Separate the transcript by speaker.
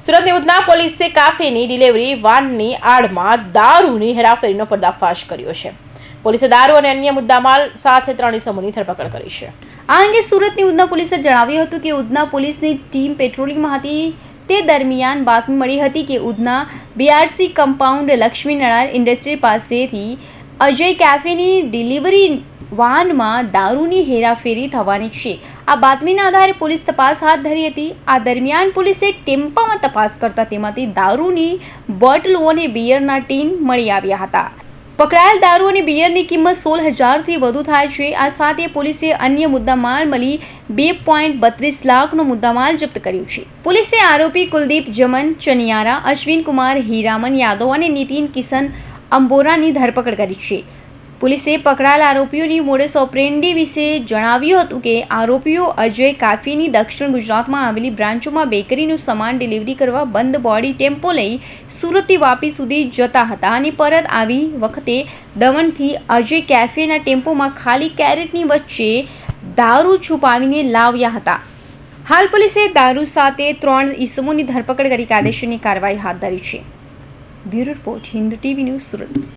Speaker 1: સુરતની ઉધના પોલીસે કાફીની ડિલિવરી વાનની આડમાં દારૂની હેરાફેરીનો પર્દાફાશ કર્યો છે. પોલીસે દારૂ અને અન્ય મુદ્દામાલ સાથે 3 ઇસમોની ધરપકડ કરી છે.
Speaker 2: આ અંગે સુરતની ઉધના પોલીસે જણાવ્યું હતું કે ઉધના પોલીસની ટીમ પેટ્રોલિંગમાં હતી. તે દરમિયાન બાતમી મળી હતી કે Udhna BRC compound Laxminarayan industry પાસેથી અજય કેફેની ડિલિવરી વાનમાં દારૂની હેરાફેરી થવાની છે. આ બાતમીના આધારે પોલીસ તપાસ હાથ ધરી હતી. આ દરમિયાન પોલીસે ટેમ્પામાં તપાસ કરતા તેમાંથી દારૂની બોટલો અને બિયરના ટીન મળી આવ્યા હતા. પકડાયેલ દારૂ અને બિયરની કિંમત 16,000થી વધુ થાય છે. આ સાથે પોલીસે અન્ય મુદ્દામાલ મળી 2.32 લાખનો મુદ્દામાલ જપ્ત કર્યો છે. પોલીસે આરોપી કુલદીપ જમન ચનિયારા, અશ્વિન કુમાર હીરામન યાદવ અને નીતિન કિશન અંબોરાની ધરપકડ કરી છે. પોલીસે પકડાયેલ આરોપીઓની મોડસ ઓપરેન્ડી વિશે જણાવ્યું હતું કે આરોપીઓ અજય કાફીની દક્ષિણ ગુજરાતમાં આવેલી બ્રાન્ચોમાં બેકરીનું સામાન ડિલિવરી કરવા બંધ બોડી ટેમ્પો લઈ સુરતથી વાપી સુધી જતા હતા અને પરત આવી વખતે દમણથી અજય કેફેના ટેમ્પોમાં ખાલી કેરેટની વચ્ચે દારૂ છુપાવીને લાવ્યા હતા. હાલ પોલીસે દારૂ સાથે 3 ઇસમોની ધરપકડ કરી કાયદેસરની કાર્યવાહી હાથ ધરી છે. Bureau report, Hind TV news, Surat.